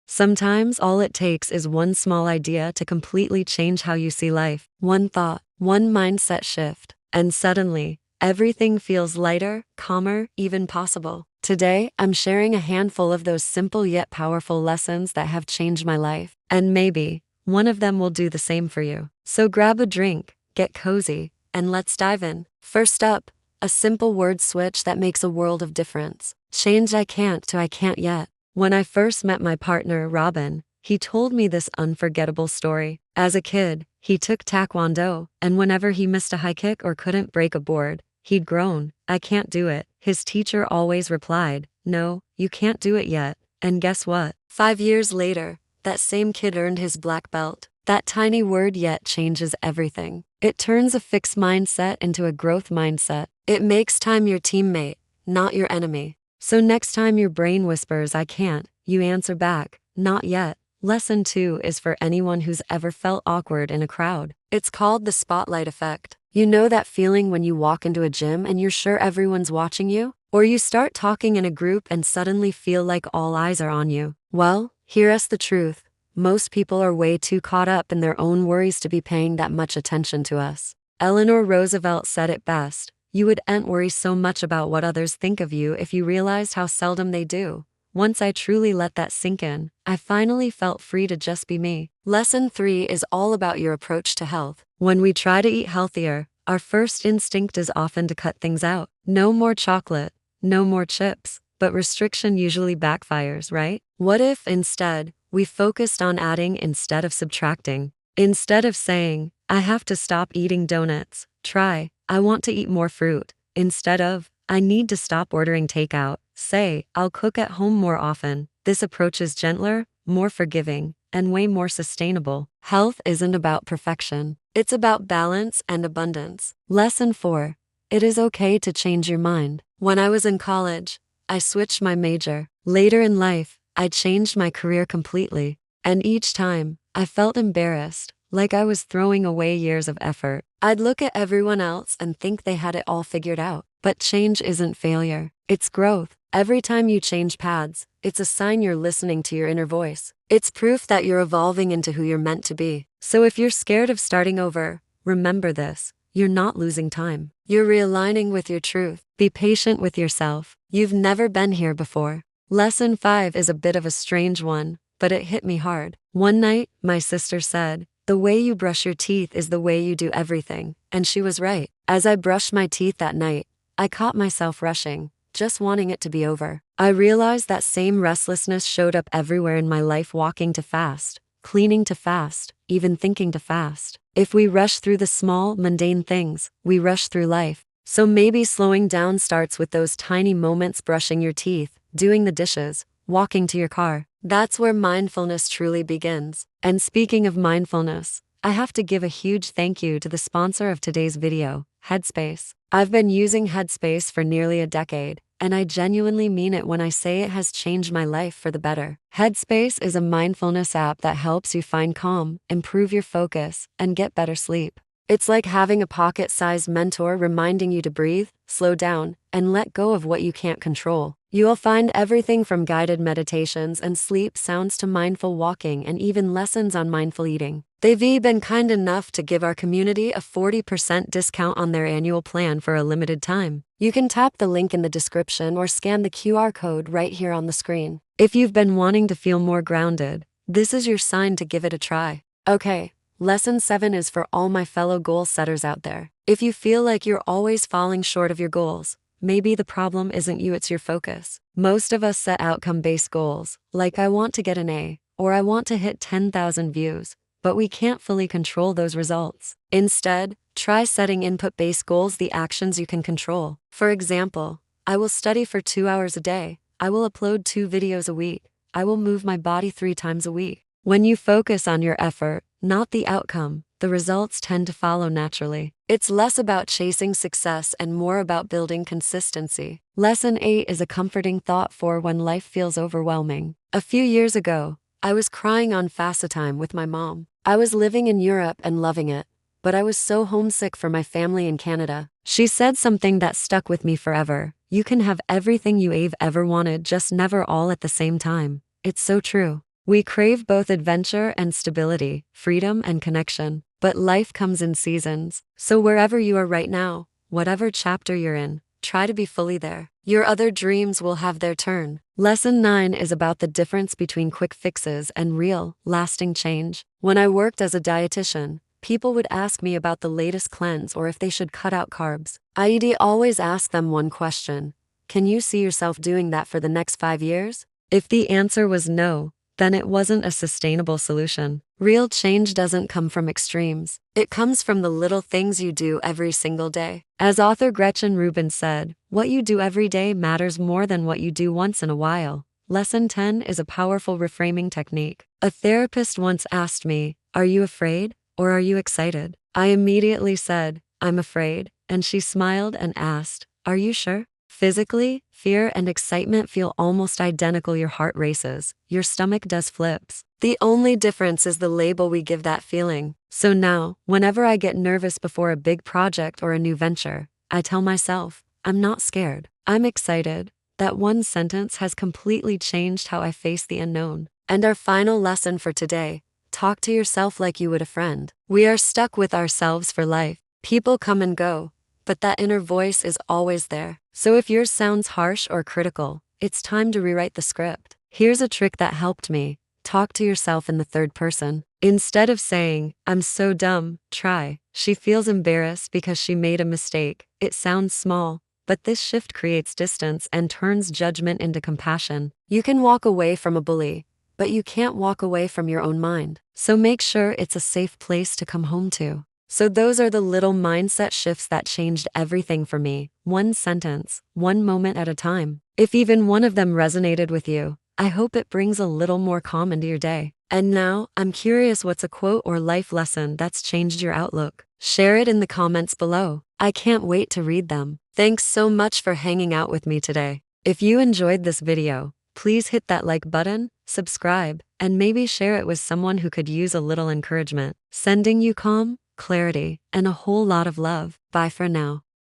Sometimes all it takes is one small idea to completely change how you see life. One thought, one mindset shift, and suddenly, everything feels lighter, calmer, even possible. Today, I'm sharing a handful of those simple yet powerful lessons that have changed my life. And maybe, one of them will do the same for you. So grab a drink, get cozy, and let's dive in. First up, a simple word switch that makes a world of difference. Change I can't to I can't yet. When I first met my partner, Robin, he told me this unforgettable story. As a kid, he took Taekwondo, and whenever he missed a high kick or couldn't break a board, he'd groan, "I can't do it." His teacher always replied, "No, you can't do it yet." And guess what? 5 years later, that same kid earned his black belt. That tiny word "yet" changes everything. It turns a fixed mindset into a growth mindset. It makes time your teammate, not your enemy. So next time your brain whispers, "I can't," you answer back, "Not yet." Lesson 2 is for anyone who's ever felt awkward in a crowd. It's called the spotlight effect. You know that feeling when you walk into a gym and you're sure everyone's watching you? Or you start talking in a group and suddenly feel like all eyes are on you? Well, here's the truth. Most people are way too caught up in their own worries to be paying that much attention to us. Eleanor Roosevelt said it best. You wouldn't worry so much about what others think of you if you realized how seldom they do. Once I truly let that sink in, I finally felt free to just be me. Lesson 3 is all about your approach to health. When we try to eat healthier, our first instinct is often to cut things out. No more chocolate, no more chips, but restriction usually backfires, right? What if instead, we focused on adding instead of subtracting? Instead of saying, "I have to stop eating donuts," try, "I want to eat more fruit." Instead of, "I need to stop ordering takeout," say, "I'll cook at home more often." This approach is gentler, more forgiving, and way more sustainable. Health isn't about perfection. It's about balance and abundance. Lesson 4. It is okay to change your mind. When I was in college, I switched my major. Later in life, I changed my career completely. And each time, I felt embarrassed, like I was throwing away years of effort. I'd look at everyone else and think they had it all figured out. But change isn't failure, it's growth. Every time you change paths, it's a sign you're listening to your inner voice. It's proof that you're evolving into who you're meant to be. So if you're scared of starting over, remember this. You're not losing time. You're realigning with your truth. Be patient with yourself. You've never been here before. Lesson 5 is a bit of a strange one, but it hit me hard. One night, my sister said, "The way you brush your teeth is the way you do everything." And she was right. As I brushed my teeth that night, I caught myself rushing, just wanting it to be over. I realized that same restlessness showed up everywhere in my life, walking too fast, cleaning too fast, even thinking too fast. If we rush through the small, mundane things, we rush through life. So maybe slowing down starts with those tiny moments: brushing your teeth, doing the dishes, walking to your car. That's where mindfulness truly begins. And speaking of mindfulness, I have to give a huge thank you to the sponsor of today's video, Headspace. I've been using Headspace for nearly a decade, and I genuinely mean it when I say it has changed my life for the better. Headspace is a mindfulness app that helps you find calm, improve your focus, and get better sleep. It's like having a pocket-sized mentor reminding you to breathe, slow down, and let go of what you can't control. You'll find everything from guided meditations and sleep sounds to mindful walking and even lessons on mindful eating. They've even been kind enough to give our community a 40% discount on their annual plan for a limited time. You can tap the link in the description or scan the QR code right here on the screen. If you've been wanting to feel more grounded, this is your sign to give it a try. Okay, lesson 7 is for all my fellow goal setters out there. If you feel like you're always falling short of your goals, maybe the problem isn't you, it's your focus. Most of us set outcome-based goals, like "I want to get an A," or "I want to hit 10,000 views," but we can't fully control those results. Instead, try setting input-based goals, the actions you can control. For example, I will study for 2 hours a day. I will upload 2 videos a week. I will move my body 3 times a week. When you focus on your effort, not the outcome, the results tend to follow naturally. It's less about chasing success and more about building consistency. Lesson 8 is a comforting thought for when life feels overwhelming. A few years ago, I was crying on FaceTime with my mom. I was living in Europe and loving it, but I was so homesick for my family in Canada. She said something that stuck with me forever. "You can have everything you've ever wanted, just never all at the same time." It's so true. We crave both adventure and stability, freedom and connection. But life comes in seasons. So wherever you are right now, whatever chapter you're in, try to be fully there. Your other dreams will have their turn. Lesson 9 is about the difference between quick fixes and real, lasting change. When I worked as a dietitian, people would ask me about the latest cleanse or if they should cut out carbs. I'd always ask them one question: can you see yourself doing that for the next 5 years? If the answer was no, then it wasn't a sustainable solution. Real change doesn't come from extremes. It comes from the little things you do every single day. As author Gretchen Rubin said, what you do every day matters more than what you do once in a while. Lesson 10 is a powerful reframing technique. A therapist once asked me, "Are you afraid or are you excited?" I immediately said, "I'm afraid," and she smiled and asked, "Are you sure?" Physically, fear and excitement feel almost identical. Your heart races, your stomach does flips. The only difference is the label we give that feeling. So now, whenever I get nervous before a big project or a new venture, I tell myself, I'm not scared, I'm excited. That one sentence has completely changed how I face the unknown. And our final lesson for today: talk to yourself like you would a friend. We are stuck with ourselves for life. People come and go, but that inner voice is always there. So if yours sounds harsh or critical, it's time to rewrite the script. Here's a trick that helped me. Talk to yourself in the third person. Instead of saying, "I'm so dumb," try, "She feels embarrassed because she made a mistake." It sounds small, but this shift creates distance and turns judgment into compassion. You can walk away from a bully, but you can't walk away from your own mind. So make sure it's a safe place to come home to. So those are the little mindset shifts that changed everything for me. One sentence, one moment at a time. If even one of them resonated with you, I hope it brings a little more calm into your day. And now, I'm curious, what's a quote or life lesson that's changed your outlook? Share it in the comments below. I can't wait to read them. Thanks so much for hanging out with me today. If you enjoyed this video, please hit that like button, subscribe, and maybe share it with someone who could use a little encouragement. Sending you calm, clarity, and a whole lot of love. Bye for now.